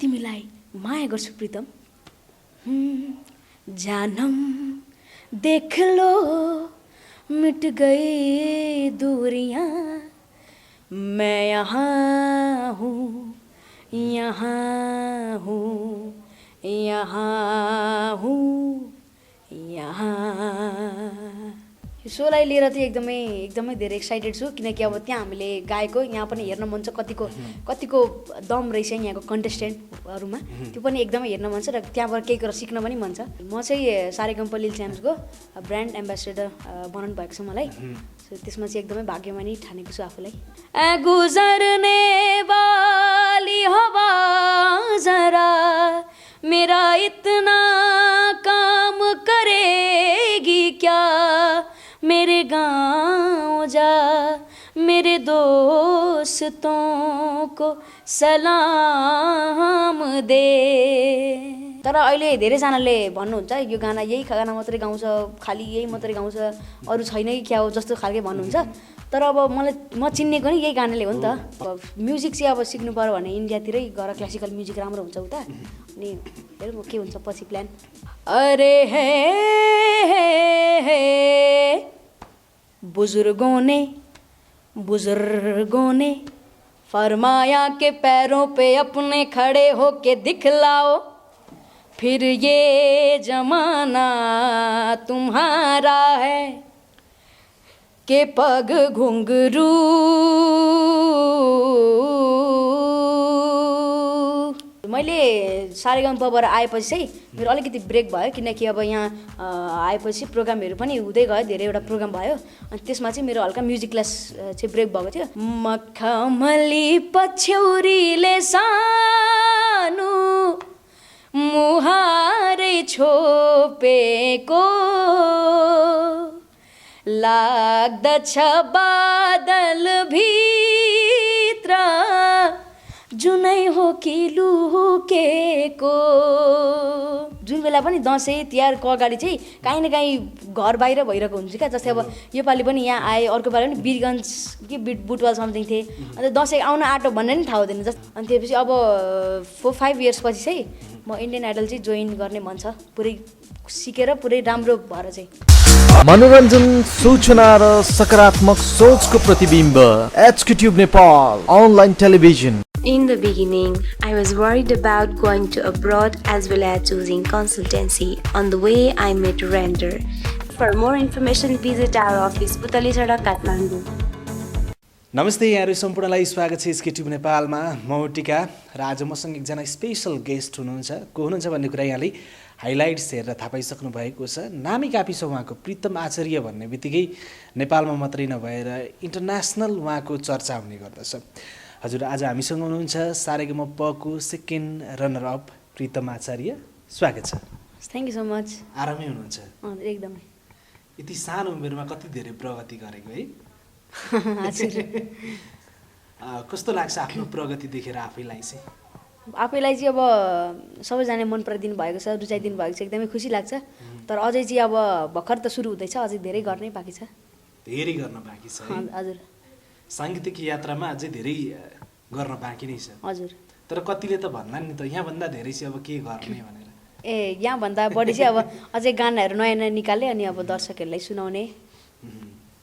तिमीलाई माया गर्छु प्रीतम। जानम देख लो मिट गई दूरियां, मैं यहाँ हूँ यहाँ हूँ यहाँ हूँ यहाँ। यो सोलाई लिएर चाहिँ एकदमै धेरै एक्साइटेड छु, किनकि अब त्यहाँ हामीले गाएको यहाँ पनि हेर्न मन छ कतिको दम रहेछ यहाँको कन्टेस्टेन्टहरूमा, त्यो पनि एकदमै हेर्न मन छ र त्यहाँबाट केही कुरा सिक्न पनि मन छ। म चाहिँ सारेगमप लिल च्याम्प्सको ब्रान्ड एम्बेसेडर बनाउनु भएको छ मलाई, त्यसमा चाहिँ एकदमै भाग्यमानी ठानेको छु आफूलाई। गुजरने वाली हवा जरा मेरा इतना काम करेगी क्या, मेरे गाँव जा मेरे दोस्तों को सलाम दे। तर अहिले धेरैजनाले भन्नुहुन्छ यो गाना यही गाना मात्रै गाउँछ, खालि यही मात्रै गाउँछ, अरू छैन कि क्या हो जस्तो खालके भन्नुहुन्छ। तर अब म चिन्नेको नि यही गानाले हो नि त। अब म्युजिक चाहिँ अब सिक्नु पर्यो भने इन्डियातिरै गएर क्लासिकल म्युजिक राम्रो हुन्छ उता, अनि हेरौँ के हुन्छ पछि प्लान। अरे हे बुजुर्गों ने फरमाया के पैरों पे अपने खड़े होके दिखलाओ, फिर ये जमाना तुम्हारा है के पग घुंघरू। मैले सारेगमपबाट आएपछि चाहिँ मेरो अलिकति ब्रेक भयो, किनकि अब यहाँ आएपछि प्रोग्रामहरू पनि हुँदै गयो, धेरैवटा प्रोग्राम भयो, अनि त्यसमा चाहिँ मेरो हल्का म्युजिक क्लास चाहिँ ब्रेक भएको थियो। मखमली पछ्यौरीले सानो मुहारै छोपेको लाग्दछ बादल भित्र जुनै हो कि लुकेको। जुन बेला पनि दसैँ तिहारको अगाडि चाहिँ काहीँ न काहीँ घर बाहिर भइरहेको हुन्छ क्या। जस्तै अब योपालि पनि यहाँ आए, अर्को पालि पनि वीरगन्ज कि बुटवल समथिङ थिएँ, अन्त दसैँ आउन आँटो भन्ने पनि थाहा हुँदैन। अनि त्यसपछि अब 4-5 इयर्स पछि चाहिँ म इन्डियन आइडल चाहिँ जोइन गर्ने मन छ, पुरै सिकेर पुरै राम्रो भएर चाहिँ। मनोरञ्जन, सूचना र सकारात्मक सोचको प्रतिबिम्ब HK tube Nepal online television. In the beginning, I was worried about going to abroad as well as choosing consultancy. On the way, I met Render. For more information, visit our office, Putali Sadak, Kathmandu. नमस्ते यहाँहरू सम्पूर्णलाई स्वागत छ HK tube नेपालमा। म टिका र आज मसँग एकजना स्पेसल गेस्ट हुनुहुन्छ। को हुनुहुन्छ भन्ने कुरा यहाँले हाइलाइट्स हेरेर थाहा पाइसक्नु भएको छ। नामी काफी छ उहाँको। प्रीतम आचार्य भन्ने बित्तिकै नेपालमा मात्रै नभएर इन्टरनेसनल उहाँको चर्चा हुने गर्दछ। हजुर आज हामीसँग हुनुहुन्छ सारेगमपको सेकेन्ड रनर अप प्रीतम आचार्य, स्वागत छ। Thank you so much. आरामै हुनुहुन्छ? एकदमै। यति सानो उमेरमा कति धेरै प्रगति गरेको है। कस्तो लाग्छ आफ्नो प्रगति देखेर आफैलाई चाहिँ? आफैलाई चाहिँ अब सबैजना मन पराइदिनु भएको छ, रुचाइदिनु भएको छ, एकदमै खुसी लाग्छ। तर अझै चाहिँ अब भर्खर त सुरु हुँदैछ, अझै धेरै गर्नै बाँकी छ। धेरै गर्न बाँकी छ है? हजुर। साङ्गीतिक यात्रामा अझै धेरै गर्न बाँकी नै छ। हजुर। तर कतिले त भन्ला नि त यहाँभन्दा धेरै चाहिँ अब के गर्ने भनेर। यहाँभन्दा बढी चाहिँ अब अझै गानाहरू नयाँ नयाँ निकाले अनि अब दर्शकहरूलाई सुनाउने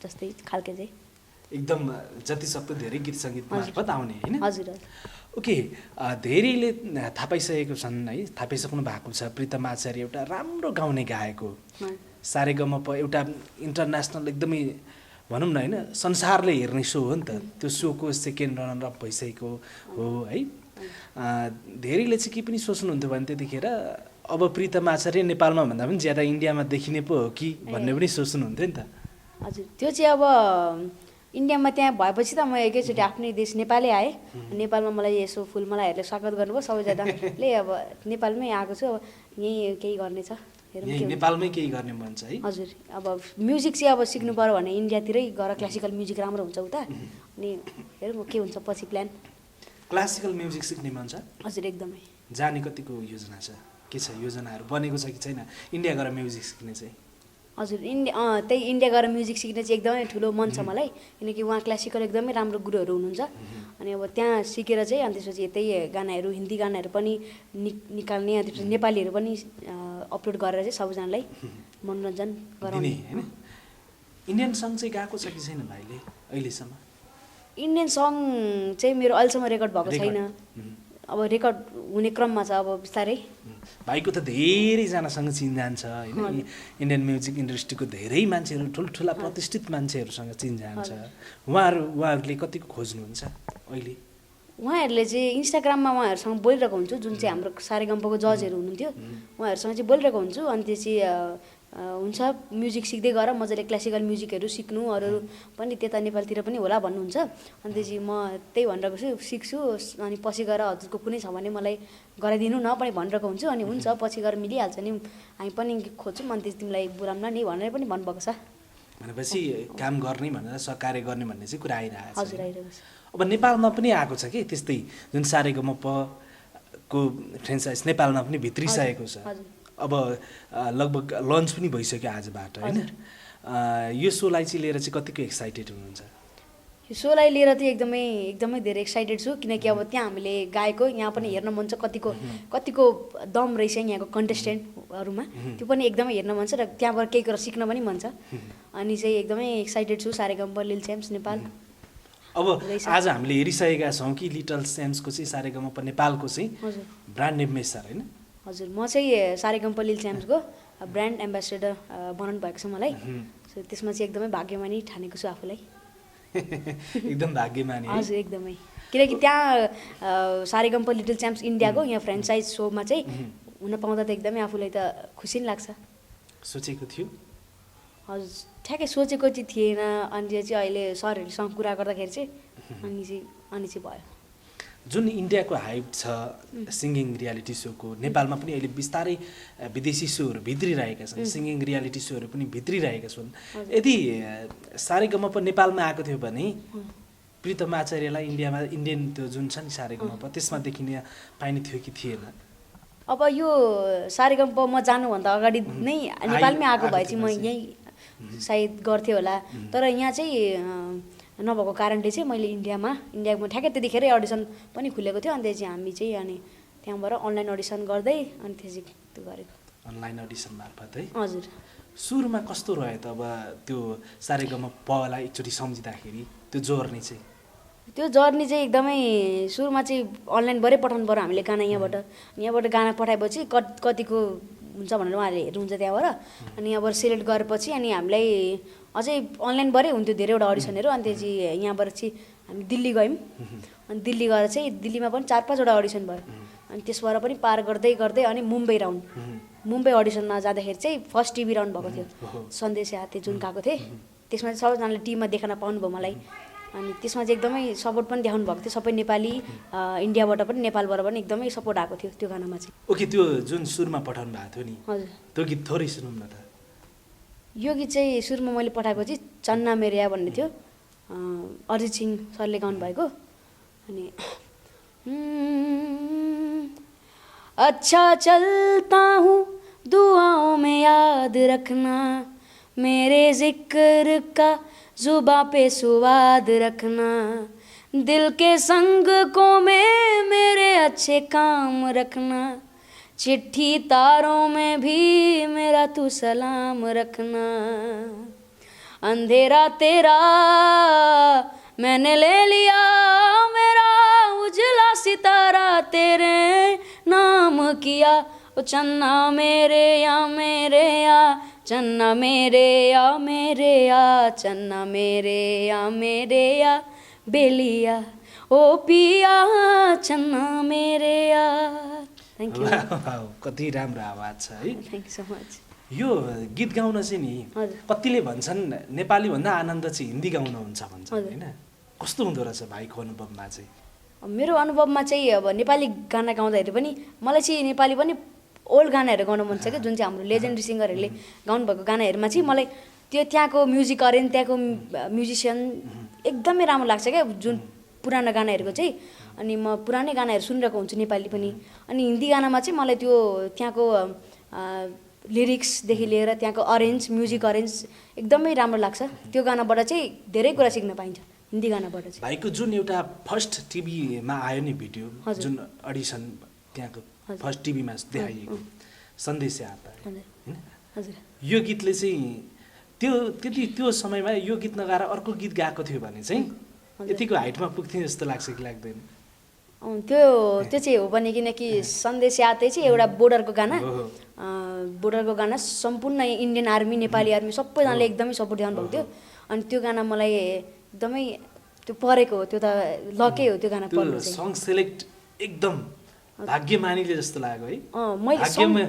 जस्तै खालके चाहिँ एकदम जति सक्दो धेरै गीत सङ्गीत मार्फत आउने होइन? हजुर। ओके, धेरैले थाहा पाइसकेको छन् है, थाहा पाइसक्नु भएको छ प्रीतम आचार्य एउटा राम्रो गाउने गायक हो। सारेगमप एउटा इन्टरनेसनल एकदमै भनौँ न होइन, संसारले हेर्ने सो हो नि त। त्यो सोको सेकेन्ड रनर अप भइसकेको हो है। धेरैले चाहिँ के पनि सोच्नुहुन्थ्यो भने त्यतिखेर अब प्रीतम आचार्य नेपालमा भन्दा पनि ज्यादा इन्डियामा देखिने पो हो कि भन्ने पनि सोच्नुहुन्थ्यो नि त। हजुर, त्यो चाहिँ अब इन्डियामा त्यहाँ भएपछि त म एकैचोटि आफ्नै देश नेपालै आएँ। नेपालमा मलाई यसो फुलमालाहरूले स्वागत गर्नुभयो सबैजनाले। अब नेपालमै आएको छु, अब यहीँ केही गर्ने छ, नेपालमै केही गर्ने मन छ है। हजुर। अब म्युजिक चाहिँ अब सिक्नु पर्यो भने इन्डियातिरै गएर क्लासिकल म्युजिक राम्रो हुन्छ उता, अनि हेरौँ के हुन्छ पछि प्लान। क्लासिकल म्युजिक सिक्ने मन छ? हजुर, एकदमै। जाने कतिको योजना छ? के छ योजनाहरू बनेको छ कि छैन इन्डिया गएर म्युजिक सिक्ने चाहिँ? हजुर, त्यही इन्डिया गएर म्युजिक सिक्ने चाहिँ एकदमै ठुलो मन छ मलाई, किनकि उहाँ क्लासिकल एकदमै राम्रो गुरुहरू हुनुहुन्छ। अनि अब त्यहाँ सिकेर चाहिँ अनि त्यसपछि यतै गानाहरू हिन्दी गानाहरू पनि निकाल्ने अनि त्यसपछि नेपालीहरू पनि अपलोड गरेर चाहिँ सबैजनालाई मनोरञ्जन गराउने होइन इन्डियन सङ चाहिँ गाएको छ कि छैन भाइले अहिलेसम्म इन्डियन सङ चाहिँ मेरो अहिलेसम्म रेकर्ड भएको छैन अब रेकर्ड हुने क्रममा छ अब बिस्तारै भाइको त धेरैजनासँग चिनजान छ होइन इन्डियन म्युजिक इन्डस्ट्रीको धेरै मान्छेहरू ठुल्ठुला प्रतिष्ठित मान्छेहरूसँग चिनजान छ उहाँहरूले कतिको खोज्नुहुन्छ अहिले उहाँहरूले चाहिँ इन्स्टाग्राममा उहाँहरूसँग बोलिरहेको हुन्छु जुन चाहिँ हाम्रो सारेगमपको जजहरू हुनुहुन्थ्यो उहाँहरूसँग चाहिँ बोलिरहेको हुन्छु अनि त्यो चाहिँ हुन्छ म्युजिक सिक्दै गएर मजाले क्लासिकल म्युजिकहरू सिक्नु अरू पनि त्यता नेपालतिर पनि होला भन्नुहुन्छ अनि त्यसपछि म त्यही भनिरहेको छु सिक्छु अनि पछि गएर हजुरको कुनै छ भने मलाई गराइदिनु न पनि भनिरहेको हुन्छु अनि हुन्छ पछि गएर मिलिहाल्छ नि हामी पनि खोज्छौँ अनि त्यस तिमीलाई बोलाउन नि भनेर पनि भन्नुभएको छ भनेपछि काम गर्ने भनेर सहकार्य गर्ने भन्ने चाहिँ कुरा आइरहेको छ हजुर आइरहेको छ अब नेपालमा पनि आएको छ कि त्यस्तै जुन सारेगमपको फ्रेन्चाइज नेपालमा पनि भित्रिसकेको छ अब लगभग लन्च पनि भइसक्यो आजबाट होइन यो सोलाई चाहिँ लिएर चाहिँ कतिको एक्साइटेड हुनुहुन्छ यो सोलाई लिएर चाहिँ एकदमै धेरै एक्साइटेड छु किनकि अब त्यहाँ हामीले गाएको यहाँ पनि हेर्न मन छ कतिको दम रहेछ यहाँको कन्टेस्टेन्टहरूमा त्यो पनि एकदमै हेर्न मन छ र त्यहाँबाट केही कुरा सिक्न पनि मन छ अनि चाहिँ एकदमै एक्साइटेड छु सारेगम लिटिल च्याम्प्स नेपाल अब आज हामीले हेरिसकेका छौँ कि लिटल च्याम्प्सको चाहिँ सारेगम नेपालको चाहिँ ब्रान्ड एम्बेसडर होइन हजुर म चाहिँ सारेगम लिटिल च्याम्प्सको ब्रान्ड एम्बेसडर बनाउनु भएको छ मलाई सो त्यसमा चाहिँ एकदमै भाग्यमानी ठानेको छु आफूलाई एकदम भाग्यमानी हजुर एकदमै किनकि त्यहाँ सारेगम लिटिल च्याम्प्स इन्डियाको यहाँ फ्रेन्चाइज सोमा चाहिँ हुन पाउँदा त एकदमै आफूलाई त खुसी नि लाग्छ सोचेको थियो हजुर ठ्याक्कै सोचेको चाहिँ थिएन अनि चाहिँ अहिले सरहरूसँग कुरा गर्दाखेरि चाहिँ अनि चाहिँ भयो जुन इन्डियाको हाइप छ सिङ्गिङ रियालिटी सोको नेपालमा पनि अहिले बिस्तारै विदेशी सोहरू भित्रिरहेका छन् सिङ्गिङ रियालिटी सोहरू पनि भित्रिरहेका छन् यदि सारेगमप नेपालमा आएको थियो भने प्रितम आचार्यलाई इन्डियन त्यो जुन छ नि सारेगमप त्यसमा देखिने पाइने थियो कि थिएन अब यो सारेगमप म जानुभन्दा अगाडि नै नेपालमै आएको भए चाहिँ म यहीँ सायद गर्थेँ होला तर यहाँ चाहिँ नभएको कारणले चाहिँ मैले इन्डियामा ठ्याक्कै त्यतिखेरै अडिसन पनि खुलेको थियो अनि त्यसपछि हामी चाहिँ अनि त्यहाँबाट अनलाइन अडिसन गर्दै अनि त्यसपछि त्यो गरेको अनलाइन अडिसन मार्फत है हजुर सुरुमा कस्तो रह्यो त अब त्यो सारेगमपलाई एकचोटि सम्झिँदाखेरि त्यो जर्नी चाहिँ एकदमै सुरुमा चाहिँ अनलाइनबाटै पठाउनु पर्यो हामीले गाना यहाँबाट गाना पठाएपछि कतिको हुन्छ भनेर उहाँहरूले हेर्नुहुन्छ त्यहाँबाट अनि यहाँबाट सेलेक्ट गरेपछि अनि हामीलाई अझै अनलाइनबाटै हुन्थ्यो धेरैवटा अडिसनहरू अनि त्यसपछि यहाँबाट चाहिँ हामी दिल्ली गयौँ अनि दिल्ली गएर चाहिँ दिल्लीमा पनि 4-5वटा अडिसन भयो अनि त्यसबाट पनि पार गर्दै अनि मुम्बई अडिसनमा जाँदाखेरि चाहिँ फर्स्ट टिभी राउन्ड भएको थियो सन्देश हाते जुन गएको थिएँ त्यसमा चाहिँ सबैजनाले टिममा देखाउन पाउनुभयो मलाई अनि त्यसमा चाहिँ एकदमै सपोर्ट पनि देखाउनु भएको थियो सबै नेपाली इन्डियाबाट पनि नेपालबाट पनि एकदमै सपोर्ट आएको थियो त्यो गानामा चाहिँ ओके त्यो जुन सुरुमा पठाउनु भएको थियो नि हजुर त्यो गीत थोरै सुनौँ न त यो गीत चाहिँ सुरुमा मैले पठाएको चाहिँ चन्ना मेरिया भन्ने थियो अरिजित सिंह सरले गाउनु भएको अनि अच्छा चलता हूँ दुआओं में याद रखना मेरे जिक्र का जुबा पे सुवाद रखना दिल के संग को में मेरे अच्छे काम रखना चिट्ठी तारों में भी मेरा तू सलाम रखना अंधेरा तेरा मैंने ले लिया मेरा उजला सितारा तेरे नाम किया ओ चन्ना मेरे या चन्ना मेरे या चन्ना मेरे या बेलिया ओ पिया चन्ना मेरे या थ्याङ्क यू कति राम्रो आवाज छ है थ्याङ्क यू सो मच यो गीत गाउन चाहिँ नि कतिले भन्छन् नेपाली भन्दा आनन्द चाहिँ हिन्दी गाउन हुन्छ भन्छन् होइन कस्तो हुँदो रहेछ भाइको अनुभवमा चाहिँ मेरो अनुभवमा चाहिँ अब नेपाली गाना गाउँदाखेरि पनि मलाई चाहिँ नेपाली पनि ओल्ड गानाहरू गाउन मन छ क्या जुन चाहिँ हाम्रो लेजेन्डरी सिङ्गरहरूले गाउनुभएको गानाहरूमा चाहिँ मलाई त्यो त्यहाँको म्युजिक अरेन्ज त्यहाँको म्युजिसियन एकदमै राम्रो लाग्छ क्या जुन पुरानो गानाहरूको चाहिँ अनि म पुरानै गानाहरू सुनिरहेको हुन्छु नेपाली पनि अनि हिन्दी गानामा चाहिँ मलाई त्यो त्यहाँको लिरिक्सदेखि लिएर त्यहाँको अरेन्ज म्युजिक अरेन्ज एकदमै राम्रो लाग्छ त्यो गानाबाट चाहिँ धेरै कुरा सिक्न पाइन्छ हिन्दी गानाबाट चाहिँ। भाइको जुन एउटा फर्स्ट टिभीमा आयो नि भिडियो, हजुर। जुन अडिसन त्यहाँको फर्स्ट टिभीमा देखाइएको सन्देश आता है, हजुर होइन? हजुर यो गीतले चाहिँ त्यो समयमा यो गीत नगाएर अर्को गीत गाएको थियो भने चाहिँ यतिको हाइटमा पुग्थ्यो जस्तो लाग्छ कि लाग्दैन? त्यो चाहिँ हो भने किनकि सन्देश यात्रै चाहिँ एउटा बोर्डरको गाना, बोर्डरको गाना सम्पूर्ण इन्डियन आर्मी, नेपाली आर्मी सबैजनाले एकदमै सपोर्ट दिनु भएको थियो। अनि त्यो गाना मलाई एकदमै त्यो परेको हो, त्यो त लकै हो त्यो गाना पर्नु चाहिँ। सङ सेलेक्ट एकदम भाग्यमानीले जस्तो लाग्यो है। मैले भाग्यमा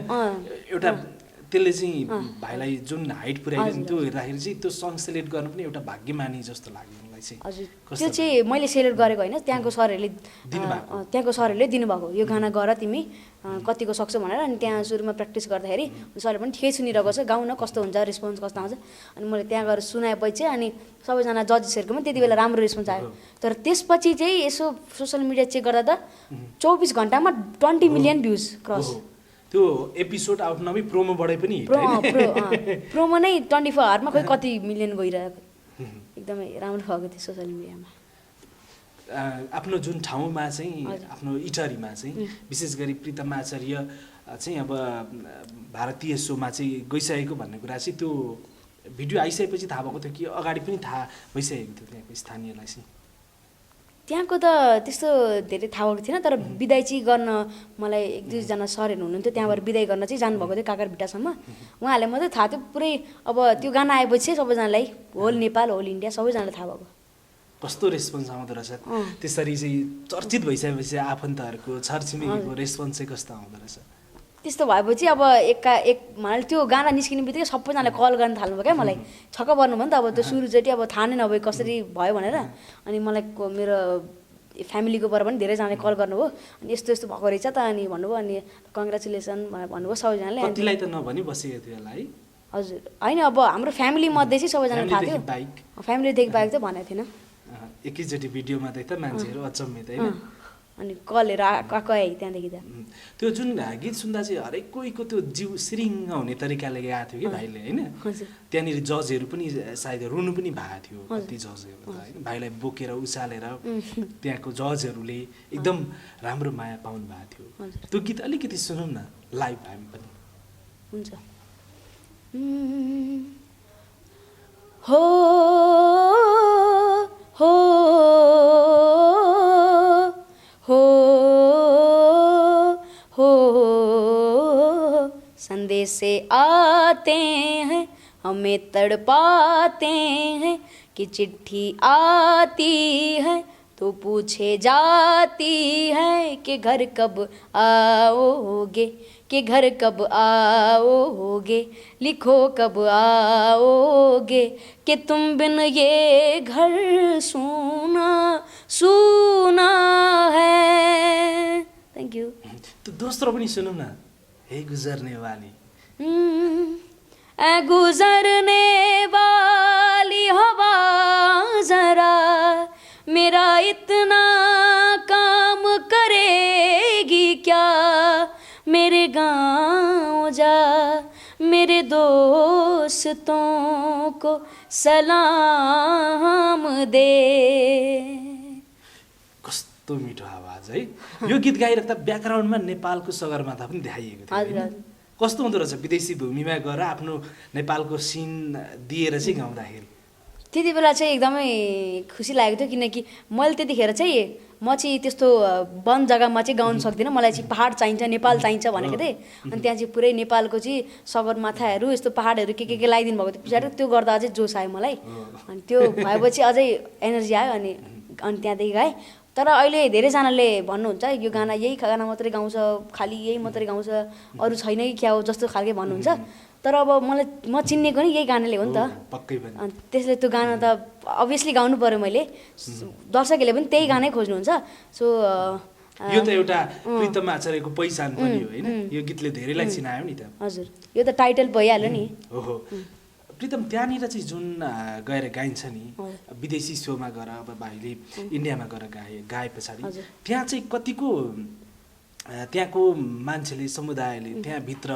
एउटा त्यसले चाहिँ भाइलाई जुन हाइट पुर्याइदियो नि, त्यो हेर्दाखेरि चाहिँ त्यो सङ सेलेक्ट गर्नु पनि एउटा भाग्यमानी जस्तो लाग्यो मलाई चाहिँ। हजुर त्यो चाहिँ मैले सेलेक्ट गरेको होइन, त्यहाँको सरहरूले दिनुभएको यो गाना गर तिमी कतिको सक्छौ भनेर। अनि त्यहाँ सुरुमा प्र्याक्टिस गर्दाखेरि सरले पनि ठिकै सुनिरहेको छ, गाउन कस्तो हुन्छ, रेस्पोन्स कस्तो आउँछ। अनि मैले त्यहाँ गएर सुनाएपछि अनि सबैजना जजेसहरूको पनि त्यति बेला राम्रो रेस्पोन्स आयो। तर त्यसपछि चाहिँ यसो सोसियल मिडिया चेक गर्दा त 24 घन्टामा 20 मिलियन भ्युज क्रस। त्यो एपिसोड आउट नभई प्रोमोबाटै पनि प्रोमो नै 24 आवरमा खोइ कति मिलियन गइरहेको, एकदमै राम्रो भएको थियो सोसियल मिडियामा। आफ्नो जुन ठाउँमा चाहिँ आफ्नो इटरीमा चाहिँ विशेष गरी प्रितम आचार्य चाहिँ अब भारतीय सोमा चाहिँ गइसकेको भन्ने कुरा चाहिँ त्यो भिडियो आइसकेपछि थाहा भएको थियो कि अगाडि पनि थाहा भइसकेको थियो त्यहाँको स्थानीयलाई चाहिँ? त्यहाँको त त्यस्तो धेरै थाहा भएको थिएन, तर बिदाई चाहिँ गर्न मलाई 1-2जना सरहरू हुनुहुन्थ्यो, त्यहाँबाट बिदाई गर्न चाहिँ जानुभएको थियो काकरभिट्टासम्म। उहाँहरूले मात्रै थाहा थियो पुरै। अब त्यो गाना आएपछि सबैजनालाई, होल नेपाल होल इन्डिया सबैजनालाई थाहा भएको। कस्तो रेस्पोन्स आउँदो रहेछ त्यसरी चाहिँ चर्चित भइसकेपछि आफन्तहरूको छरछिमेकीको रेस्पोन्स चाहिँ कस्तो आउँदो रहेछ? त्यस्तो भएपछि अब मलाई त्यो गाना निस्किने बित्तिकै सबैजनाले कल गर्न थाल्नुभयो क्या, मलाई छक्क पर्नु भयो नि त। अब त्यो सुरुचोटि अब थाहा नै नभए कसरी भयो भनेर। अनि मलाई मेरो फ्यामिलीकोबाट पनि धेरैजनाले कल गर्नुभयो, अनि यस्तो यस्तो भएको रहेछ त अनि भन्नुभयो। अनि कङ्ग्रेचुलेसन भन्नुभयो सबैजनाले। कतिलाई त नभनी बसेको थियो होला है? हजुर होइन, अब हाम्रो फ्यामिली मध्ये चाहिँ सबैजना थाहा थियो, फ्यामिलीदेखि बाहेक चाहिँ भनेको थिएन। एकैचोटि भिडियोमा देख्दा मान्छेहरू अचम्मित होइन? अनि कलहरू आएको आए त्यहाँदेखि त। त्यो जुन गीत सुन्दा चाहिँ हरेक कोहीको त्यो जिउ सिरिङ्ग हुने तरिकाले गाएको थियो कि भाइले होइन? त्यहाँनिर जजहरू पनि सायद रुनु पनि भएको थियो कति जजहरू त होइन? भाइलाई बोकेर उचालेर त्यहाँको जजहरूले एकदम राम्रो माया पाउनु भएको थियो। त्यो गीत अलिकति सुनौँ न लाइभ हामी पनि। हुन्छ। हो हो हो हो संदेश से आते हैं हमें तड़पाते हैं कि चिट्ठी आती है तो पूछे जाती है कि घर कब आओगे, कि घर कब आओगे, लिखो कब आओगे, कि तुम बिन ये घर सूना सूना है। Thank you. तो दोस्रो पनि सुनौँ न, हे गुजरने वाली। ए गुजरने वाली हवा जरा मेरा इतना काम करेगी क्या, मेरे गाँव जा मेरे दोस्तों को सलाम दे। कस्तो मिठो आवाज है। यो गीत गाइराख्दा ब्याकग्राउन्डमा नेपालको सगरमाथा पनि देखाइएको थियो। कस्तो हुँदो रहेछ विदेशी भूमिमा गएर आफ्नो नेपालको सिन दिएर चाहिँ गाउँदाखेरि? त्यति बेला चाहिँ एकदमै खुसी लागेको थियो, किनकि मैले त्यतिखेर चाहिँ म चाहिँ त्यस्तो वन जग्गामा चाहिँ गाउन सक्दिनँ, मलाई चाहिँ पहाड चाहिन्छ, नेपाल चाहिन्छ भनेको थिएँ। अनि त्यहाँ चाहिँ पुरै नेपालको चाहिँ सगरमाथाहरू यस्तो पहाडहरू के लगाइदिनु भएको थियो पछाडि, त्यो गर्दा अझै जोस आयो मलाई। अनि त्यो भएपछि अझै एनर्जी आयो। अनि त्यहाँदेखि गाएँ। तर अहिले धेरैजनाले भन्नुहुन्छ यो गाना यही गाना मात्रै गाउँछ, खालि यही मात्रै गाउँछ, अरू छैन कि क्या हो जस्तो खालके भन्नुहुन्छ। तर अब म चिनेको नि यही गानाले हो नि त। पक्कै पनि। अनि त्यसले त्यो गाना त अभियसली गाउनु पर्यो मैले, दर्शकहरूले पनि त्यही गानै खोज्नुहुन्छ। सो यो त एउटा प्रितम आचार्यको पहिचान पनि हो होइन? यो गीतले धेरैलाई चिनायो नि त। हजुर, यो त टाइटल भइहाल्यो नि। हो। प्रितम त्यहाँनिर चाहिँ जुन गएर गाइन्छ नि विदेशी सोमा गएर, अब भाइले इन्डियामा गएर गाए पछाडि त्यहाँ चाहिँ कतिको त्यहाँको मान्छेले समुदायले त्यहाँभित्र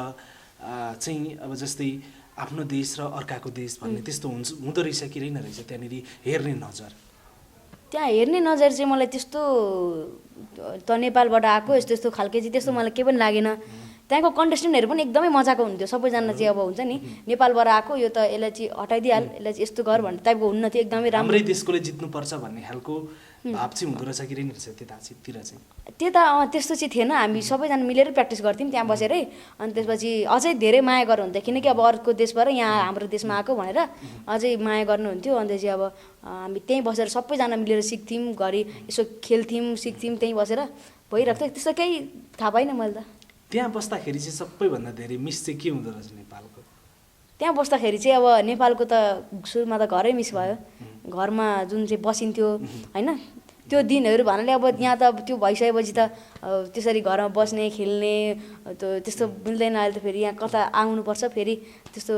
चाहिँ अब जस्तै आफ्नो देश र अर्काको देश भन्ने त्यस्तो हुँदो रहेछ कि रहेन रहेछ त्यहाँनिर हेर्ने नजर? त्यहाँ हेर्ने नजर चाहिँ मलाई त्यस्तो त नेपालबाट आएको यस्तो यस्तो खालके चाहिँ त्यस्तो मलाई केही पनि लागेन। त्यहाँको कन्टेस्टेन्टहरू पनि एकदमै मजाको हुन्थ्यो। सबैजना चाहिँ अब हुन्छ नि नेपालबाट आएको यो त यसलाई चाहिँ हटाइदिइहाल, यसलाई चाहिँ यस्तो गर भन्ने टाइपको हुन्न थियो। एकदमै राम्रो हाम्रै देशकोले जित्नुपर्छ भन्ने खालको भाव चाहिँ हुँदो रहेछ कि रहेन रहेछ त्यतातिर चाहिँ? त्यता त्यस्तो चाहिँ थिएन। हामी सबैजना मिलेर प्र्याक्टिस गर्थ्यौँ त्यहाँ बसेरै। अनि त्यसपछि अझै धेरै माया गर्नुहुन्थ्यो, किनकि अब अर्को देशबाट यहाँ हाम्रो देशमा आएको भनेर अझै माया गर्नुहुन्थ्यो। अन्त चाहिँ अब हामी त्यहीँ बसेर सबैजना मिलेर सिक्थ्यौँ, घरि यसो खेल्थ्यौँ सिक्थ्यौँ, त्यहीँ बसेर भइरहेको थियो। त्यस्तो केही थाहा पाइनँ मैले त। त्यहाँ बस्दाखेरि चाहिँ सबैभन्दा धेरै मिस चाहिँ के हुँदो रहेछ नेपालको? त्यहाँ बस्दाखेरि चाहिँ अब नेपालको त सुरुमा त घरै मिस भयो। घरमा जुन चाहिँ बसिन्थ्यो होइन त्यो दिनहरू भन्नाले अब यहाँ त त्यो भइसकेपछि त त्यसरी घरमा बस्ने खेल्ने त्यस्तो मिल्दैन। अहिले त फेरि यहाँ कता आउनुपर्छ, फेरि त्यस्तो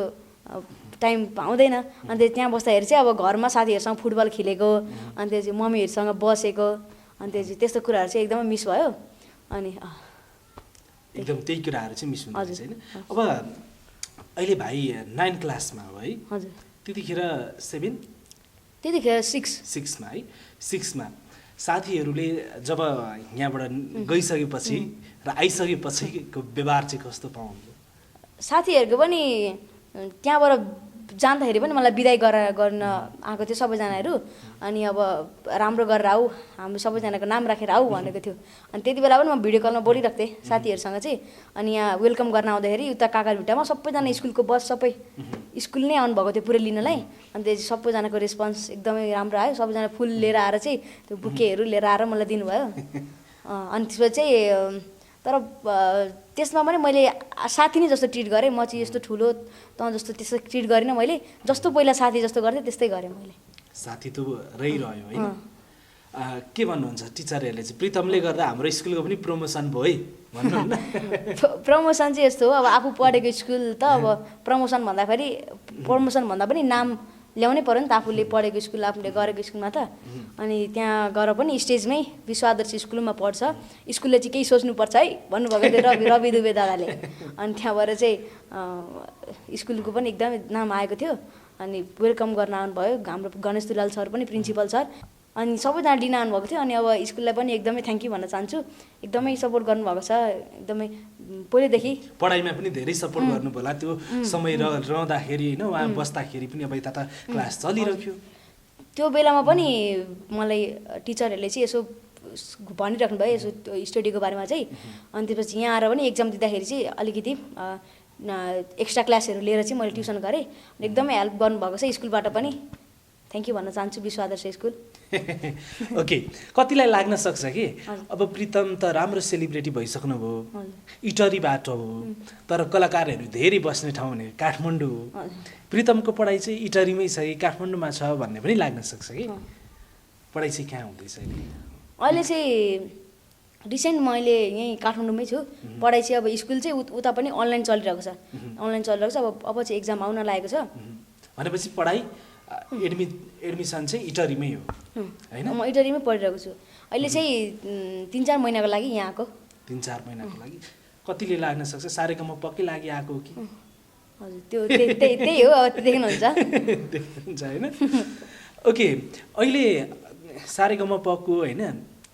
टाइम पाउँदैन। अन्त त्यहाँ बस्दाखेरि चाहिँ अब घरमा साथीहरूसँग फुटबल खेलेको, अनि चाहिँ मम्मीहरूसँग बसेको, अनि चाहिँ त्यस्तो कुराहरू चाहिँ एकदमै मिस भयो। अनि एकदम त्यही कुराहरू चाहिँ मिस हुँदो रहेछ होइन? अब अहिले भाइ 9 क्लासमा हो है? हजुर। त्यतिखेर 7? त्यतिखेर 6मा है? 6मा साथीहरूले जब यहाँबाट गइसकेपछि र आइसकेपछिको व्यवहार चाहिँ कस्तो पाउनु? साथीहरूको पनि त्यहाँबाट जाँदाखेरि पनि मलाई बिदाई गर्न आएको थियो सबैजनाहरू। अनि अब राम्रो गरेर आऊ, हाम्रो सबैजनाको नाम राखेर आऊ भनेको थियो। अनि त्यति बेला पनि म भिडियो कलमा बोलिरहेको थिएँ साथीहरूसँग चाहिँ। अनि यहाँ वेलकम गर्न आउँदाखेरि उता काकाभिट्टामा सबैजना स्कुलको बस सबै स्कुल नै आउनुभएको थियो पुरै लिनलाई। अनि त्यसपछि सबैजनाको रेस्पोन्स एकदमै राम्रो आयो। सबैजना फुल लिएर आएर चाहिँ त्यो बुकेहरू लिएर आएर मलाई दिनुभयो। अनि त्यसपछि चाहिँ तर त्यसमा पनि मैले साथी नै जस्तो ट्रिट गरेँ। म चाहिँ यस्तो ठुलो तँ जस्तो त्यस्तो ट्रिट गरिनँ मैले। जस्तो पहिला साथी जस्तो गर्थेँ त्यस्तै गरेँ मैले। साथी त रहिरह्यो होइन? के भन्नुहुन्छ टिचरहरूले चाहिँ प्रितमले गर्दा हाम्रो स्कुलको पनि प्रमोसन भयो है भन्नुहुन्न? प्रमोसन चाहिँ यस्तो हो, अब आफू पढेको स्कुल त अब प्रमोसन भन्दा पनि नाम ल्याउनै पऱ्यो नि त आफूले पढेको स्कुल, आफूले गरेको स्कुलमा त। अनि त्यहाँ गएर पनि स्टेजमै विश्व आदर्श स्कुलमा पढ्छ, स्कुलले चाहिँ केही सोच्नुपर्छ है भन्नुभएको थियो रवि दुबे दादाले। अनि त्यहाँबाट चाहिँ स्कुलको पनि एकदमै नाम आएको थियो। अनि वेलकम गर्न आउनुभयो हाम्रो गणेश दुलाल सर पनि, प्रिन्सिपल सर। अनि सबैजना लिन आउनुभएको थियो। अनि अब स्कुललाई पनि एकदमै थ्याङ्क यू भन्न चाहन्छु। एकदमै सपोर्ट गर्नुभएको छ, एकदमै पहिलेदेखि। पढाइमा पनि धेरै सपोर्ट गर्नुभयो होला त्यो समय रहँदाखेरि होइन? उहाँ बस्दाखेरि पनि अब यता त क्लास चलिरह्यो। त्यो बेलामा पनि मलाई टिचरहरूले चाहिँ यसो भनिराख्नु भयो यसो स्टडीको बारेमा चाहिँ। अनि त्यसपछि यहाँ आएर पनि एक्जाम दिँदाखेरि चाहिँ अलिकति एक्स्ट्रा क्लासहरू लिएर चाहिँ मैले ट्युसन गरेँ। एकदमै हेल्प गर्नुभएको छ स्कुलबाट पनि। थ्याङ्क यू भन्न चाहन्छु विश्व आदर्श स्कुल। ओके, कतिलाई लाग्न सक्छ कि अब प्रितम त राम्रो सेलिब्रिटी भइसक्नुभयो, इटरीबाट हो, तर कलाकारहरू धेरै बस्ने ठाउँ भने काठमाडौँ हो। प्रितमको पढाइ चाहिँ इटरीमै छ कि काठमाडौँमा छ भन्ने पनि लाग्न सक्छ कि पढाइ चाहिँ कहाँ हुँदैछ अहिले चाहिँ रिसेन्ट मैले यहीँ काठमाडौँमै छु। पढाइ चाहिँ अब स्कुल चाहिँ उता पनि अनलाइन चलिरहेको छ। अब चाहिँ एक्जाम आउन लागेको छ। भनेपछि पढाइ एडमिसन चाहिँ इटरीमै हो होइन? म इटरीमै पढिरहेको छु अहिले चाहिँ 3-4 महिनाको लागि यहाँ आएको। 3-4 महिनाको लागि कतिले लाग्न सक्छ? सारेगामा पक्कै लागि आएको कि? हजुर त्यो त्यही हो, अब देख्नुहुन्छ होइन? ओके, अहिले सारेगामा पक्को होइन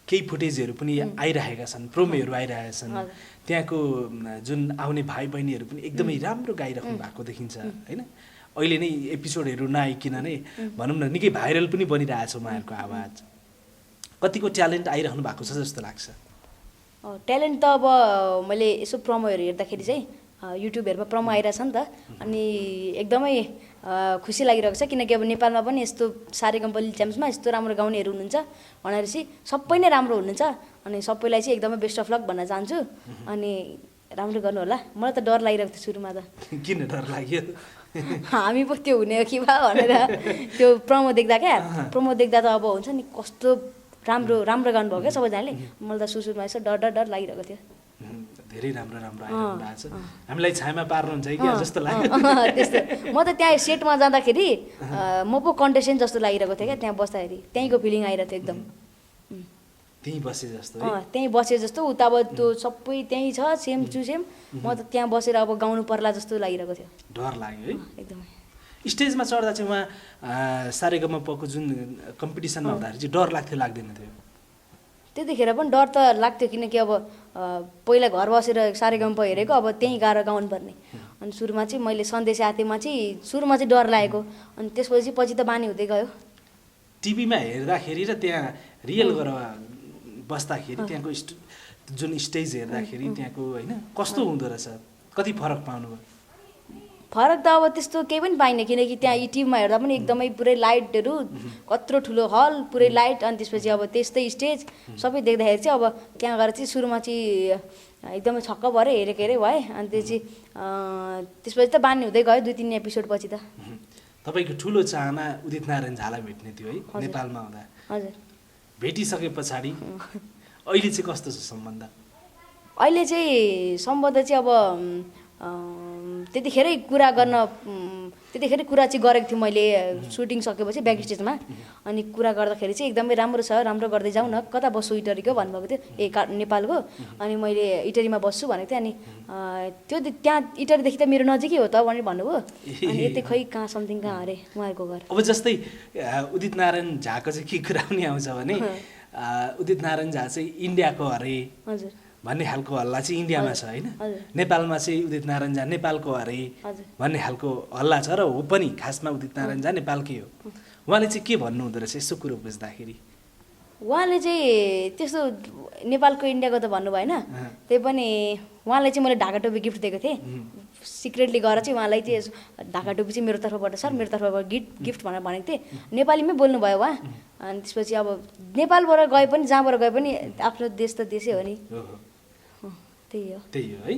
केही फुटेजहरू पनि आइरहेका छन्, प्रोमोहरू आइरहेका छन्। त्यहाँको जुन आउने भाइ बहिनीहरू पनि एकदमै राम्रो गाइराख्नु भएको देखिन्छ होइन? अहिले नै एपिसोडहरू नआइकन नै भनौँ न निकै भाइरल पनि बनिरहेछ उहाँहरूको आवाज। कतिको ट्यालेन्ट आइरहनु भएको छ जस्तो लाग्छ? ट्यालेन्ट त अब मैले यसो प्रमोहरू हेर्दाखेरि चाहिँ युट्युबहरूमा प्रमो आइरहेछ नि त। अनि एकदमै खुसी लागिरहेको छ, किनकि अब नेपालमा पनि यस्तो सारेगामा च्याम्प्समा यस्तो राम्रो गाउनेहरू हुनुहुन्छ भनेपछि सबै नै राम्रो हुनुहुन्छ। अनि सबैलाई चाहिँ एकदमै बेस्ट अफ लक भन्न चाहन्छु। अनि राम्रो गर्नु होला। मलाई त डर लागिरहेको थियो सुरुमा त। किन डर लाग्यो? हामी पो त्यो हुने हो कि बा भनेर त्यो प्रमो देख्दा त अब हुन्छ नि कस्तो राम्रो गाउनुभयो क्या सबैजनाले। मलाई त सुरुमा यसो डर लागिरहेको थियो। धेरै राम्रो आइरहनु भएको छ, हामीलाई छायामा पार्नुहुन्छ कि जस्तो लाग्यो। त्यस्तो म त त्यहाँ सेटमा जाँदाखेरि म पो कन्टेस्टेन्ट जस्तो लागिरहेको थियो क्या। त्यहाँ बस्दाखेरि त्यहीँको फिलिङ आइरहेको थियो एकदम। त्यहीँ बसे जस्तो त्यहीँ बसे जस्तो उता अब त्यो सबै त्यहीँ छ सेम टु सेम। म त त्यहाँ बसेर अब गाउनु पर्ला जस्तो लागिरहेको थियो। डर लाग्यो है एकदमै। स्टेजमा चढ्दा चाहिँ उहाँ सारेगमपको जुन कम्पिटिसनमा हुँदाखेरि चाहिँ डर लाग्थ्यो लाग्दैन थियो? त्यतिखेर पनि डर त लाग्थ्यो किनकि अब पहिला घर बसेर सारेगमप हेरेको अब त्यहीँ गाएर गाउनु पर्ने अनि सुरुमा चाहिँ मैले सन्देश आतेमा चाहिँ सुरुमा चाहिँ डर लागेको अनि त्यसपछि पछि त बानी हुँदै गयो। टिभीमा हेर्दाखेरि र त्यहाँ रियल गरेर बस्दाखेरि त्यहाँको जुन स्टेज हेर्दाखेरि त्यहाँको होइन कस्तो हुँदो रहेछ, कति फरक पाउनुभयो? फरक त अब त्यस्तो केही पनि पाइनँ किनकि त्यहाँ टिभीमा हेर्दा पनि एकदमै पुरै लाइटहरू कत्रो ठुलो हल पुरै लाइट अनि त्यसपछि अब त्यस्तै स्टेज सबै देख्दाखेरि चाहिँ अब त्यहाँ गएर चाहिँ सुरुमा चाहिँ एकदमै छक्क भएर हेरेको हेरे भएँ अनि त्यो चाहिँ त्यसपछि त बानी हुँदै गयो 2-3 एपिसोड पछि त। तपाईँको ठुलो चाहना उदित नारायण झालाई भेट्ने थियो है नेपालमा हुँदा? हजुर। भेटिसके पछाडि अहिले चाहिँ कस्तो छ सम्बन्ध? अहिले चाहिँ सम्बन्ध चाहिँ अब त्यतिखेरै कुरा गर्न त्यतिखेरै कुरा चाहिँ गरेको थिएँ मैले सुटिङ सकेपछि ब्याक स्टेजमा अनि कुरा गर्दाखेरि चाहिँ एकदमै राम्रो छ, राम्रो गर्दै जाउँ न, कता बस्छु इटरीको भन्नुभएको थियो नेपालको अनि मैले इटरीमा बस्छु भनेको थिएँ अनि त्यो त्यहाँ इटरीदेखि त मेरो नजिकै हो त भनेर भन्नुभयो अनि यतै खै कहाँ समथिङ कहाँ अरे उहाँहरूको घर। अब जस्तै उदित नारायण झाको चाहिँ के कुरा पनि आउँछ भने उदित नारायण झा चाहिँ इन्डियाको अरे हजुर भन्ने खालको हल्ला चाहिँ इन्डियामा छ होइन, नेपालमा चाहिँ उदित नारायण झा नेपालको अरे भन्ने खालको हल्ला छ र हो पनि खासमा उदित नारायण झा नेपालकै हो। उहाँले चाहिँ के भन्नुहुँदो रहेछ यसो कुरो बुझ्दाखेरि? उहाँले चाहिँ त्यस्तो नेपालको इन्डियाको त भन्नु भएन, त्यही पनि उहाँलाई चाहिँ मैले ढाका टोपी गिफ्ट दिएको थिएँ सिक्रेटली गएर चाहिँ उहाँलाई चाहिँ ढाका टोपी चाहिँ मेरो तर्फबाट सर मेरो तर्फबाट गिफ्ट भनेर भनेको थिएँ नेपालीमै बोल्नुभयो उहाँ अनि त्यसपछि अब नेपालबाट गए पनि जहाँबाट गए पनि आफ्नो देश त देशै हो नि त्यही हो है।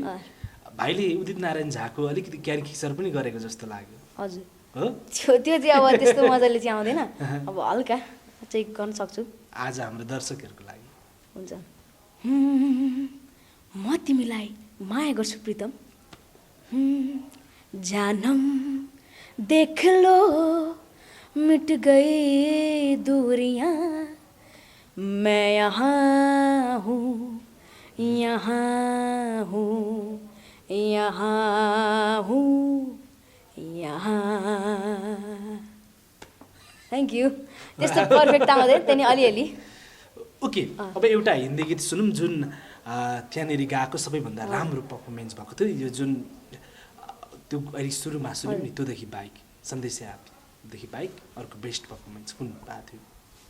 भाइले उदित नारायण झाको अलिकति क्यारिकेचर पनि गरेको जस्तो लाग्यो। हजुर हो त्यो चाहिँ अब त्यस्तो मजाले चाहिँ आउँदैन अब हल्का चाहिँ गर्न सक्छु आज हाम्रो दर्शकहरूको लागि। हुन्छ। म तिमीलाई माया गर्छु प्रितम, जानम देख लो मिट गई दूरियां, मैं यहाँ हूँ यहाँ हूँ यहाँ हूँ यहाँ। Thank you. त्यस्तो पर्फेक्ट आउँदैन त्यहाँदेखि अलिअलि। ओके अब एउटा हिन्दी गीत सुनौँ जुन त्यहाँनिर गाएको सबैभन्दा राम्रो पर्फर्मेन्स भएको थियो यो जुन त्यो अहिले सुरुमा सुन्यौँ नि त्योदेखि बाहेक सन्देश आएदेखि बाहेक अर्को बेस्ट पर्फर्मेन्स कुन भएको थियो?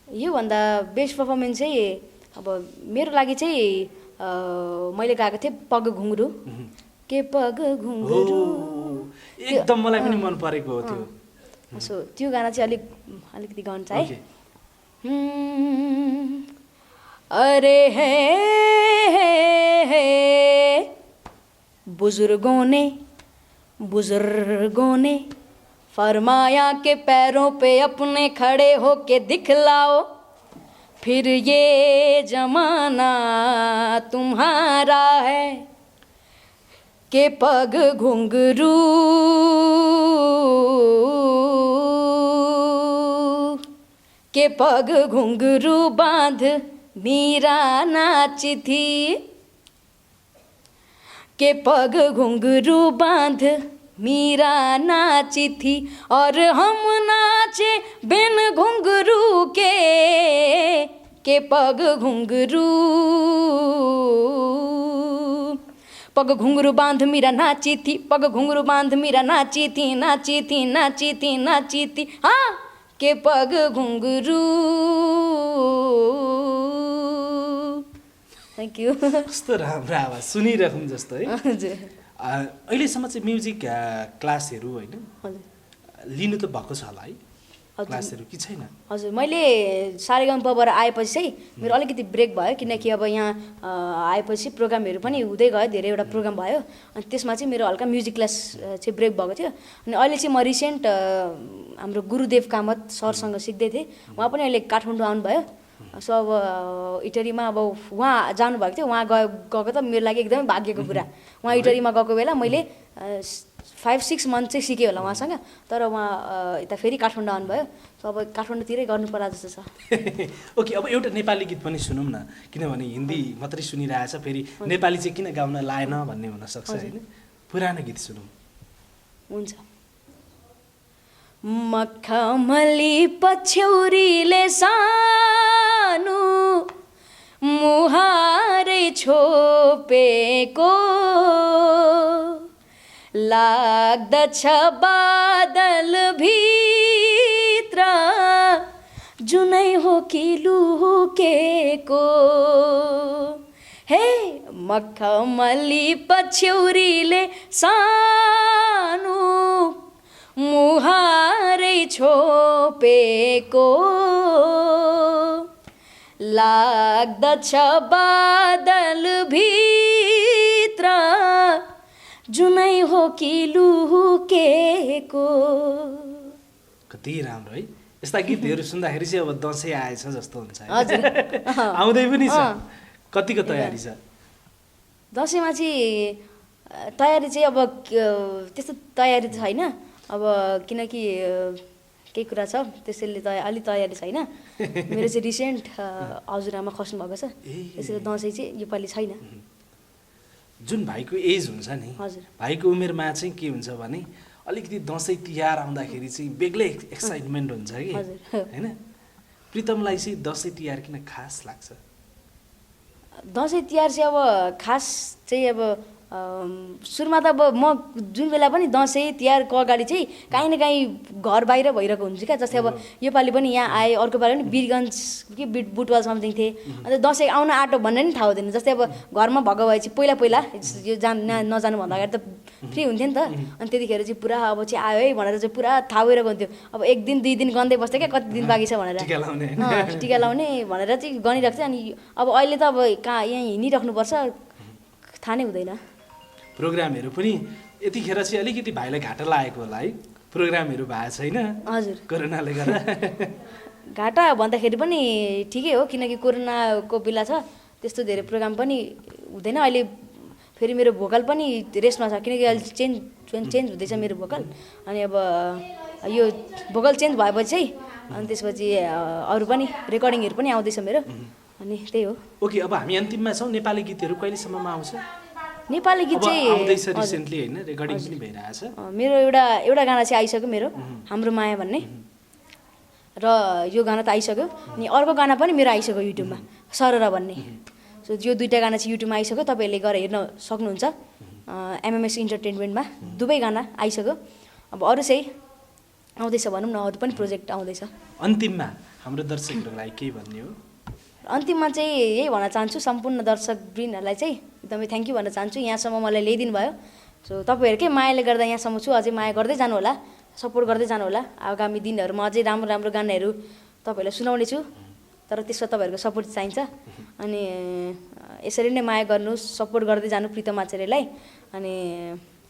योभन्दा बेस्ट पर्फर्मेन्स चाहिँ अब मेरो लागि चाहिँ मैले गाएको थिएँ पग घुङ्गरु के पग घुङ्गरु एकदम मलाई पनि मन परेको हो त्यो। सो त्यो गाना चाहिँ अलिकति गाउनु छ है। अरे है बुजुर्गों ने फरमाया के पैरों पे अपने खड़े होके दिखलाओ, फिर ये जमाना तुम्हारा है के पग घुंघरू के पग घुंघरू बांध मीरा नाची थी, के पग घुंघरू बांध मीरा नाची थी और हम नाचे बिन घुंघरू के पग घुंघरू पग घुंघरू बांध मीरा नाची थी, पग घुंघरू बांध मीरा नाची थी नाची थी नाची थी नाची थी हाँ के पग घुंघरू। Thank you. कस्तो राम्रो आवाज सुनिरहौँ जस्तो है। हजुर अहिलेसम्म चाहिँ म्युजिक क्लासहरू होइन लिनु त भएको छ होला है क्लासहरू कि छैन? हजुर मैले सारेगामपबाट आएपछि चाहिँ मेरो अलिकति ब्रेक भयो किनकि अब यहाँ आएपछि प्रोग्रामहरू पनि हुँदै गयो धेरैवटा प्रोग्राम भयो अनि त्यसमा चाहिँ मेरो हल्का म्युजिक क्लास चाहिँ ब्रेक भएको थियो अनि अहिले चाहिँ म रिसेन्ट हाम्रो गुरुदेव कामत सरसँग सिक्दै थिएँ उहाँ पनि अहिले काठमाडौँ आउनुभयो सो अब इटरीमा अब उहाँ जानुभएको थियो उहाँ गएको त मेरो लागि एकदमै भाग्यको कुरा उहाँ इटरीमा गएको बेला मैले 5-6 मन्थ चाहिँ सिकेँ होला उहाँसँग तर उहाँ यता फेरि काठमाडौँ आउनुभयो सो अब काठमाडौँतिरै गर्नु पर्ला जस्तो छ। ओके अब एउटा नेपाली गीत पनि सुनौँ न किनभने हिन्दी मात्रै सुनिरहेछ फेरि नेपाली चाहिँ किन गाउन लाएन भन्ने हुनसक्छ होइन पुरानो गीत सुनौँ। हुन्छ। मखमली पछ्यौरीले सानो मुहारै छोपेको लाग्दछ बादल भित्र जुनै हो कि लुकेको हे मखमली पछ्यौरीले सानो मुहारै छोपेको लाग्दछ बादल भित्र जुनै हो कि लुकेको। कति राम्रो है, यस्ता गीतहरू सुन्दाखेरि चाहिँ अब दसैँ आएछ जस्तो हुन्छ है। हजुर आउँदै पनि छ। कतिको तयारी छ दसैँमा चाहिँ? तयारी चाहिँ अब त्यस्तो तयारी त छैन अब, किनकि केही कुरा छ त्यसैले अलि तयारी छैन। मेरो चाहिँ रिसेन्ट हजुरआमा खस्नु भएको छ, त्यसैले दसैँ चाहिँ योपालि छैन। जुन भाइको एज हुन्छ नि, हजुर भाइको उमेरमा चाहिँ के हुन्छ भने अलिकति दसैँ तिहार आउँदाखेरि चाहिँ बेग्लै एक्साइटमेन्ट हुन्छ कि होइन? प्रितमलाई चाहिँ दसैँ तिहार किन खास लाग्छ? दसैँ तिहार चाहिँ अब खास चाहिँ अब सुरुमा त अब म जुन बेला पनि दसैँ तिहारको अगाडि चाहिँ काहीँ न काहीँ घर बाहिर भइरहेको हुन्छ क्या। जस्तै अब योपालि पनि यहाँ आएँ, अर्को पालि पनि वीरगन्ज कि बुटवल समथिङ थिएँ। अन्त दसैँ आउन आँटो भन्ने नि थाहा हुँदैन। जस्तै अब घरमा भएको भए चाहिँ पहिला यो नजानुभन्दा अगाडि त फ्री हुन्थ्यो नि त। अनि त्यतिखेर चाहिँ पुरा अब चाहिँ आयो है भनेर चाहिँ पुरा थाहा भइरहेको हुन्थ्यो। अब एक दिन दुई दिन गन्दै बस्थ्यो क्या, कति दिन बाँकी छ भनेर, टिका लाउने भनेर चाहिँ गनिरहेको थियो। अनि अब अहिले त अब कहाँ यहाँ हिँडिराख्नुपर्छ, थाहा नै हुँदैन। प्रोग्रामहरू पनि यतिखेर चाहिँ अलिकति भाइलाई घाटा लागेको होला है, प्रोग्रामहरू भएको छैन हजुर कोरोनाले गर्दा। घाटा भन्दाखेरि पनि ठिकै हो, किनकि कोरोनाको बेला छ, त्यस्तो धेरै प्रोग्राम पनि हुँदैन। अहिले फेरि मेरो भोकल पनि रेस्टमा छ, किनकि अहिले चेन्ज हुँदैछ मेरो भोकल। अनि अब यो भोकल चेन्ज भएपछि चाहिँ अनि त्यसपछि अरू पनि रेकर्डिङहरू पनि आउँदैछ मेरो, अनि त्यही हो। ओके, अब हामी अन्तिममा छौँ। नेपाली गीतहरू कहिलेसम्ममा आउँछ? नेपाली गीत चाहिँ आउँदैछ रिसेन्टली होइन, रेकर्डिङ पनि भइरहेछ। मेरो एउटा गाना चाहिँ आइसक्यो मेरो, हाम्रो माया भन्ने, र यो गाना त आइसक्यो। अनि अर्को गाना पनि मेरो आइसक्यो युट्युबमा, सरर भन्ने। सो यो दुईवटा गाना चाहिँ युट्युबमा आइसक्यो, तपाईँहरूले गएर हेर्न सक्नुहुन्छ MMS इन्टरटेनमेन्टमा। दुवै गाना आइसक्यो। अब अरू चाहिँ आउँदैछ भनौँ न, अरू पनि प्रोजेक्ट आउँदैछ। अन्तिममा हाम्रो दर्शकहरूलाई केही भन्ने हो? अन्तिममा चाहिँ यही भन्न चाहन्छु, सम्पूर्ण दर्शकवृन्दहरूलाई चाहिँ एकदमै थ्याङ्क यू भन्न चाहन्छु, यहाँसम्म मलाई ल्याइदिनु भयो। सो तपाईँहरूकै मायाले गर्दा यहाँसम्म छु, अझै माया गर्दै जानु होला, सपोर्ट गर्दै जानु होला। आगामी दिनहरूमा अझै राम्रो राम्रो गानाहरू तपाईँहरूलाई सुनाउने छु, तर त्यसमा तपाईँहरूको सपोर्ट चाहिन्छ। अनि यसरी नै माया गर्नुहोस्, सपोर्ट गर्दै जानु प्रितम आचार्यलाई। अनि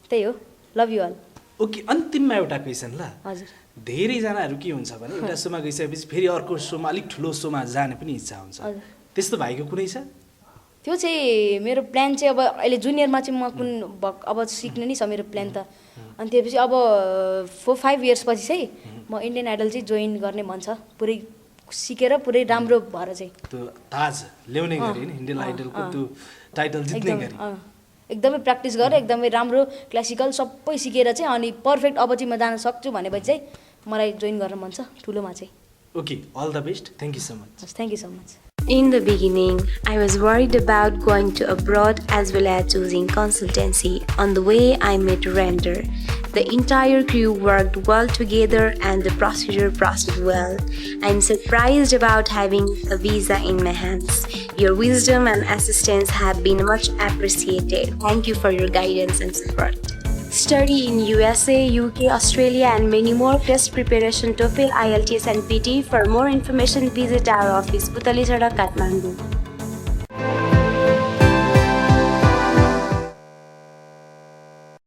त्यही हो, लभ यु अल। ओके, अन्तिममा एउटा क्वेसन ल। हजुर, धेरैजनाहरू के हुन्छ भने एउटा सोमा गइसकेपछि फेरि अर्को सोमा, अलिक ठुलो सोमा जाने पनि इच्छा हुन्छ। त्यस्तो भाइको कुनै छ? त्यो चाहिँ मेरो प्लान चाहिँ अब अहिले जुनियरमा चाहिँ म अब सिक्ने नै छ मेरो प्लान त। अनि त्यसपछि अब 4-5 इयर्स पछि चाहिँ म इन्डियन आइडल चाहिँ जोइन गर्ने मन छ, पुरै सिकेर पुरै राम्रो भएर चाहिँ त्यो ताज ल्याउने गरी नि, इन्डियन आइडलको त्यो टाइटल जित्ने गरी एकदमै प्र्याक्टिस गरेर एकदमै राम्रो क्लासिकल सबै सिकेर चाहिँ अनि पर्फेक्ट अब चाहिँ म जान सक्छु भनेपछि चाहिँ मलाई जोइन गर्न मन छ ठुलोमा चाहिँ। Okay, all the best, thank you so much. Thank you so much. In the beginning, I was worried about going to abroad as well as choosing consultancy. On the way, I met Render. The entire crew worked well together and the procedure proceeded well. I'm surprised about having a visa in my hands. Your wisdom and assistance have been much appreciated. Thank you for your guidance and support. Study in USA, UK, Australia and many more. Test preparation, TOEFL, IELTS and PT. For more information, visit our office, Putali Sadak, Kathmandu.